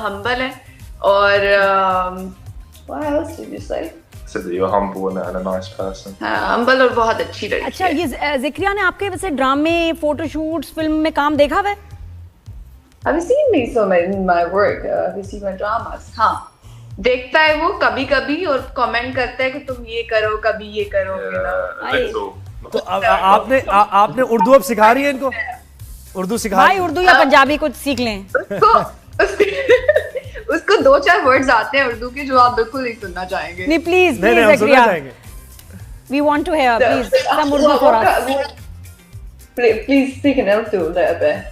Humble है और what else did you say? Said that you're humble and a nice person. हाँ, humble और बहुत अच्छी लड़की अच्छा, है। ये ज़िक्रिया ने आपके वैसे ड्रामे, फोटोशूट्स, फिल्म में काम देखा हुआ है? Have you seen me so in my work? Have you seen my dramas? हाँ, देखता है वो कभी कभी और कमेंट करता है कि तुम ये करो, कभी ये करो। Yeah, little. तो आपने उर्दू अब सिखा रही है इनको? उर्दू सिखा भाई उर्दू या पंजाबी कुछ सीख लें। उसको 2-4 वर्ड्स आते हैं उर्दू के जो आप बिल्कुल नहीं सुनना चाहेंगे। नहीं प्लीज नहीं प्लीज हम सुनना ज़िक्रिया, चाहेंगे। We want to hear please some Urdu for us. Please speak in Urdu a little bit.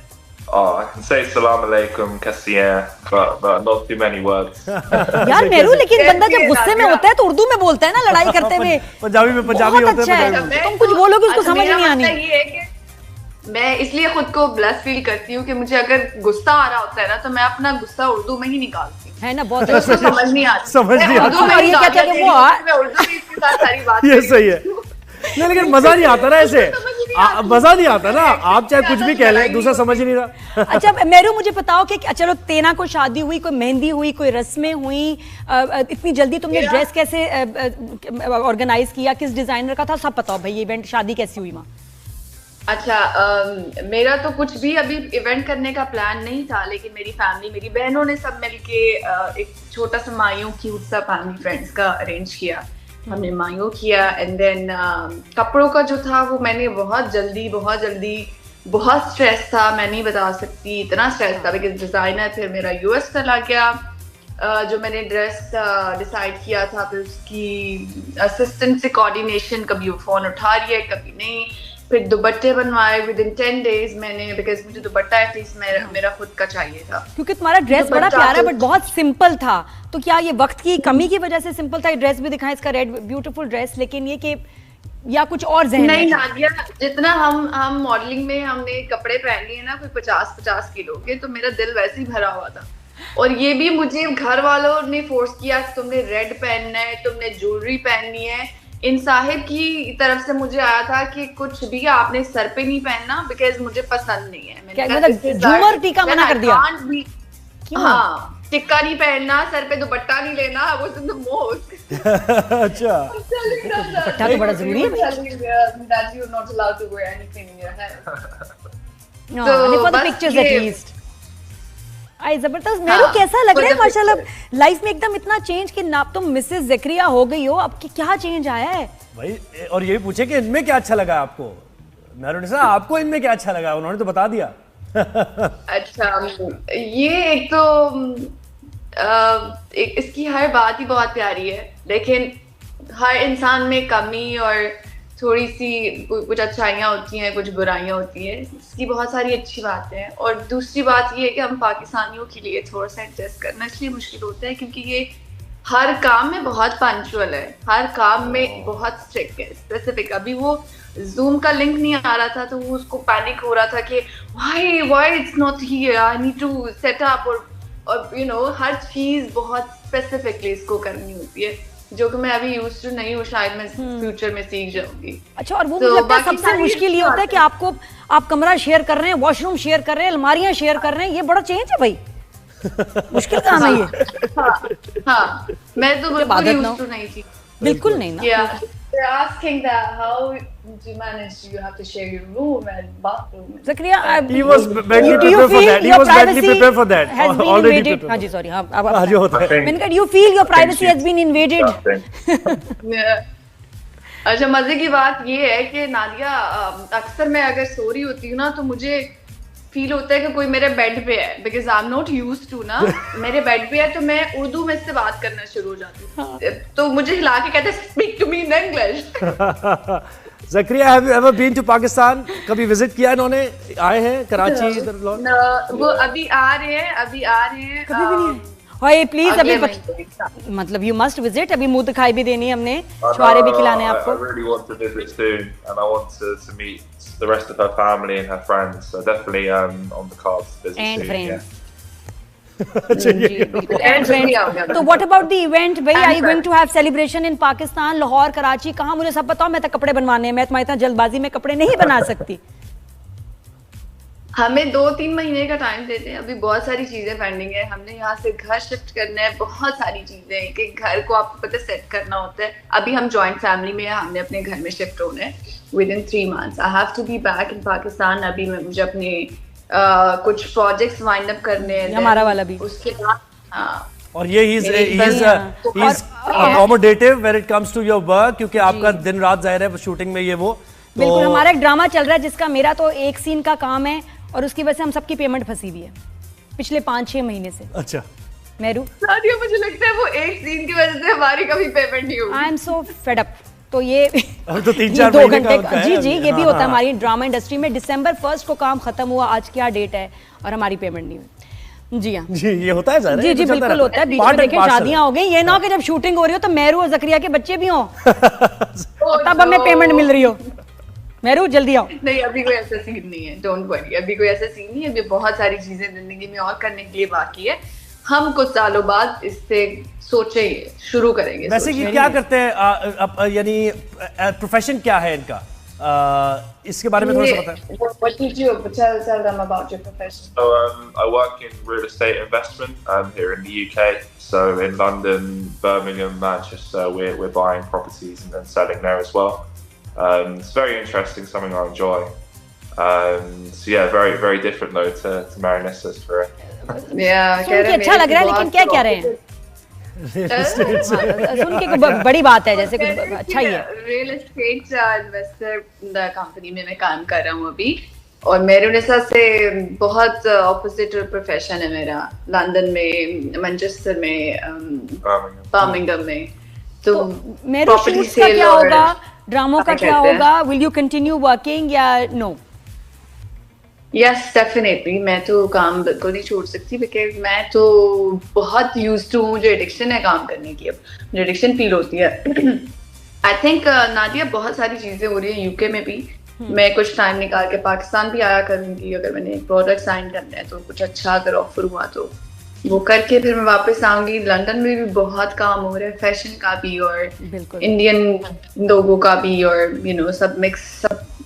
Oh, I can say salam alaikum, kassiyan, but not too many words. यार मेरू, लेकिन बंदा जब गुस्से में होता है तो उर्दू में बोलता है ना, लड़ाई करते हुए। पंजाबी में पंजाबी बहुत होते हैं, अच्छा पंजाबी है, तुम कुछ बोलोगे उसको समझ नहीं आनी। ये है कि मैं इसलिए खुद को ब्लेस फील करती हूँ कि मुझे अगर गुस्सा आ रहा होता है ना तो मैं अपना गुस्सा उर्दू में ही निकालती हूँ। है ना, बहुत तो उसको समझ नहीं आती। समझ नहीं मैं उर्दू आती। में और ये ही कहते हैं कि वो मैं उर्दू में इसके साथ सारी बात ये करी। सही है। नहीं लेकिन मजा नहीं आता ना ऐसे, मजा नहीं आता ना, आप चाहे कुछ भी कह लें दूसरा समझ ही नहीं रहा। अच्छा मेरू, मुझे बताओ कि चलो तेना को शादी हुई, कोई मेहंदी हुई, कोई रस्में हुई, इतनी जल्दी तुमने ड्रेस कैसे ऑर्गेनाइज किया, किस डिजाइनर का था, सब बताओ भाई, ये इवेंट शादी कैसी हुई माँ? अच्छा, मेरा तो कुछ भी अभी इवेंट करने का प्लान नहीं था, लेकिन मेरी फैमिली, मेरी बहनों ने सब मिलके एक छोटा सा मायूं क्यूट सा फैमिली फ्रेंड्स का अरेंज किया। हमने मायूं किया एंड देन कपड़ों का जो था वो मैंने बहुत जल्दी बहुत स्ट्रेस था, मैं नहीं बता सकती इतना स्ट्रेस था, बिकॉज डिजाइनर फिर मेरा यूएस चला गया। जो मैंने ड्रेस डिसाइड किया था फिर उसकी असिस्टेंट से कोऑर्डिनेशन, कभी वो फोन उठा रही है कभी नहीं। फिर दुपट्टे बनवाए विद इन 10 days मैंने, बिकॉज मुझे दुपट्टा एटलीस्ट मेरा खुद का चाहिए था। क्योंकि तुम्हारा ड्रेस बड़ा प्यारा बट बहुत सिंपल था, तो क्या ये वक्त की कमी की वजह से सिंपल था? ये ड्रेस भी दिखाएं, इसका रेड ब्यूटीफुल ड्रेस, लेकिन ये कि या कुछ और ज़हन नहीं में था? नादिया, जितना हम मॉडलिंग में हमने कपड़े पहन लिए ना कोई 50 किलो के, तो मेरा दिल वैसे ही भरा हुआ था। और ये भी मुझे घर वालों ने फोर्स किया कि तुमने रेड पहनना है, तुमने ज्वेलरी पहननी है। इन साहिब की तरफ से मुझे आया था कि कुछ भी आपने सर पे नहीं पहनना, बिकॉज मुझे पसंद नहीं है। क्या मतलब झूमर टीका मना कर दिया? हाँ, टिक्का नहीं पहनना, सर पे दुपट्टा नहीं लेना, वो द मोस्ट। अच्छा, दुपट्टा तो बड़ा जरूरी है। आई जबरदस्त। मेरू कैसा लग रहा है माशाल्लाह, लाइफ में एकदम इतना चेंज कि ना तुम मिसेस ज़िक्रिया हो गई हो, अब क्या चेंज आया है भाई? और ये भी पूछे कि इनमें क्या अच्छा लगा आपको? मेहरुनिसा, आपको इनमें क्या अच्छा लगा? उन्होंने तो बता दिया। अच्छा, ये एक तो इसकी हर बात ही बहुत प्यारी है, लेकिन हर इंसान में कमी और थोड़ी सी कुछ अच्छाइयाँ होती हैं, कुछ बुराइयाँ होती हैं। इसकी बहुत सारी अच्छी बातें हैं। और दूसरी बात ये है कि हम पाकिस्तानियों के लिए थोड़ा सा एडजस्ट करना इसलिए मुश्किल होता है क्योंकि ये हर काम में बहुत पंक्चुअल है, हर काम में बहुत स्ट्रिक्ट है, स्पेसिफिक। अभी वो जूम का लिंक नहीं आ रहा था तो वो उसको पैनिक हो रहा था कि why it's not here, I need to set up. और यू नो हर चीज बहुत स्पेसिफिकली इसको करनी होती है, जो कि मैं अभी यूज्ड टू नहीं हूँ, शायद मैं फ्यूचर में सीख जाऊंगी। अच्छा, और वो मुझे लगता है सबसे मुश्किल ये होता है कि आप कमरा शेयर कर रहे हैं, वॉशरूम शेयर कर रहे हैं, अलमारियां शेयर कर रहे हैं, ये बड़ा चेंज है भाई। मुश्किल काम है ये। हाँ, मैं तो बिल्कुल यूज्ड टू नहीं थी, बिल्कुल नहीं ना। They're asking that how do you manage? Do you have to share your room and bathroom? Zakaria, he was mentally prepared for that. He was mentally prepared for that. Already prepared. हाँ जी, sorry, हाँ अब जो होता है। मैंने कहा, you feel your privacy has been invaded? अच्छा, मजे की बात ये है कि नादिया, अक्सर मैं अगर सो रही होती हूँ ना तो मुझे फील होता है कि कोई मेरे बेड पे है, because I am not used to ना। मेरे बेड पे है तो मैं उर्दू में इससे बात करना शुरू हो जाती हूँ, तो मुझे हिला के कहते हैं speak to me in English. Zakariya, have you ever been to Pakistan? कभी विजिट किया इन्होंने? आए हैं कराची इधर? वो अभी आ रहे हैं कभी भी नहीं। हाय प्लीज, अभी मतलब यू मस्ट विजिट, अभी मुंह दिखाई भी देनी है हमने, छुआरे भी खिलाने हैं आपको। I really want to visit soon, and I want to meet the rest of her family and her friends. So definitely on the cards to visit And soon. friends. Yeah. And friends. तो what about the event भाई? Are you going to have celebration in Pakistan, Lahore, Karachi, कहाँ? मुझे सब बताओ, मैं तो कपड़े बनवाने हैं, मैं तुम्हारी इतना जल्दबाजी में कपड़े नहीं बना सकती। हमें 2-3 महीने का टाइम देते हैं, अभी बहुत सारी चीजें पेंडिंग है। हमने यहाँ से घर शिफ्ट करना है, बहुत सारी चीजें हैं कि घर को आपको पता सेट करना होता है। अभी हम जॉइंट फैमिली में है, हमने अपने घर में शिफ्ट होना है within 3 months। I have to be back in Pakistan. अभी मुझे अपने कुछ प्रोजेक्ट्स वाइंड अप करने हैं, हमारा वाला भी। उसके बाद हाँ। और ये he's accommodative when it comes to your work, क्योंकि आपका दिन रात जाहिर है शूटिंग में ये वो बिल्कुल। हमारा एक ड्रामा चल रहा है जिसका मेरा तो एक सीन का काम है और उसकी वजह से हम सबकी पेमेंट फंसी हुई है पिछले 5-6 महीने से। अच्छा मेरू नादिया, मुझे लगता है वो एक सीन की वजह से हमारी कभी पेमेंट नहीं हुई। I am so fed up. तो ये तो 3-4 2 महीने घंटे का है। जी जी ये भी होता है हमारी ड्रामा इंडस्ट्री में। December 1 को काम खत्म हुआ, आज क्या डेट है और हमारी पेमेंट नहीं हुई। जी हाँ जी, ये होता है ज़ाहिर है, जी ये जी तो चलता बिल्कुल रहता होता है। बीच में Part and देखें parcel। शादियां हो गई, ये ना हो कि जब शूटिंग हो रही हो तो मेहरू और जकरिया के बच्चे भी हों तब हमें पेमेंट मिल रही हो। मेहरू जल्दी आओ। नहीं, अभी कोई ऐसा सीन नहीं है, डोंट वरी। अभी कोई ऐसा सीन नहीं है, अभी बहुत सारी चीजें जिंदगी में और करने के लिए बाकी है। हम कुछ सालों बाद इससे सोचे शुरू करेंगे। वैसे कि क्या करते हैं, यानी प्रोफेशन क्या है इनका, इसके बारे में थोड़ा सा बताएं। What did you tell them about your profession? So I work in real estate investment here in the UK. So in London, Birmingham, Manchester, we're buying properties and then selling there as well. It's very interesting, something I enjoy. So yeah, very very different though to Marinessa's career. Yeah, सुन के अच्छा लग रहा है, लेकिन क्या कह रहे हैं? सुन के बड़ी बात है, जैसे कुछ अच्छा ही है। रियल एस्टेट इन्वेस्टर कंपनी में मैं काम कर रहा हूँ अभी, और मेरूनेसा से बहुत ऑपोजिट प्रोफेशन है मेरा। लंदन में, मैनचेस्टर में, बर्मिंघम में। तो मेरू शूट्स का क्या होगा, ड्रामों का क्या होगा? विल यू कंटिन्यू वर्किंग या नो? यस डेफिनेटली, मैं तो काम बिल्कुल नहीं छोड़ सकती, बिकॉज मैं तो बहुत यूज्ड टू हूँ। जो एडिक्शन है काम करने की, अब मुझे एडिक्शन फील होती है। आई थिंक नादिया, बहुत सारी चीजें हो रही है यूके में भी। मैं कुछ टाइम निकाल के पाकिस्तान भी आया करूंगी, अगर मैंने प्रोडक्ट साइन करना है तो कुछ अच्छा अगर ऑफर हुआ तो वो करके फिर मैं वापस आऊंगी। लंदन में भी बहुत काम हो रहा है, फैशन का भी और इंडियन लोगों का भी, और सब मिक्स,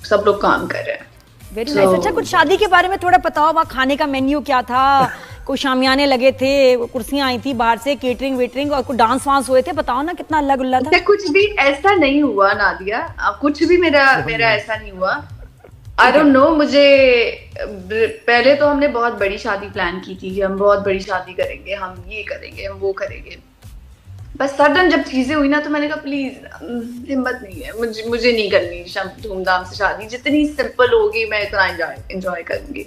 सब लोग काम कर रहे हैं। Very nice. अच्छा, कुछ शादी के बारे में थोड़ा बताओ, वहाँ खाने का मेन्यू क्या था? कोई शामियाने लगे थे, कुर्सियां आई थी बाहर से, केटरिंग वेटरिंग, और कुछ डांस वांस हुए थे? बताओ ना, कितना अल्लाह गुल्ला था। कुछ भी ऐसा नहीं हुआ नादिया, कुछ भी मेरा ऐसा नहीं हुआ। आई डोंट नो, मुझे पहले तो हमने बहुत बड़ी शादी प्लान की थी कि हम बहुत बड़ी शादी करेंगे, हम ये करेंगे, हम वो करेंगे। बस सडन जब चीजें हुई ना, तो मैंने कहा प्लीज हिम्मत नहीं है, मुझे नहीं करनी धूमधाम से शादी। जितनी सिंपल होगी मैं इतना एंजॉय करूंगी।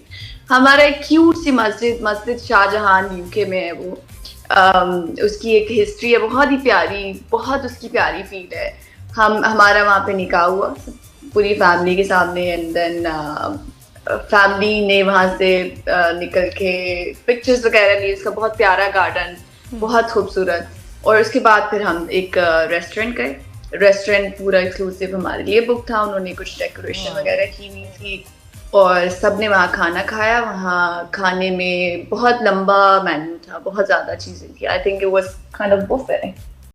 हमारा एक क्यूट सी मस्जिद शाहजहान यूके में है, वो उसकी एक हिस्ट्री है बहुत ही प्यारी, बहुत उसकी प्यारी फील है। हमारा वहाँ पे निकाह हुआ पूरी फैमिली के सामने, एंड देन फैमिली ने वहाँ से निकल के पिक्चर्स वगैरह लिए। उसका बहुत प्यारा गार्डन, बहुत खूबसूरत। और उसके बाद फिर हम एक रेस्टोरेंट गए। रेस्टोरेंट पूरा एक्सक्लूसिव हमारे लिए बुक था, उन्होंने कुछ डेकोरेशन वगैरह की हुई थी और सबने वहाँ खाना खाया। वहाँ खाने में बहुत लंबा मेन्यू था, बहुत ज़्यादा चीज़ें थी। I think it was kind of buffet.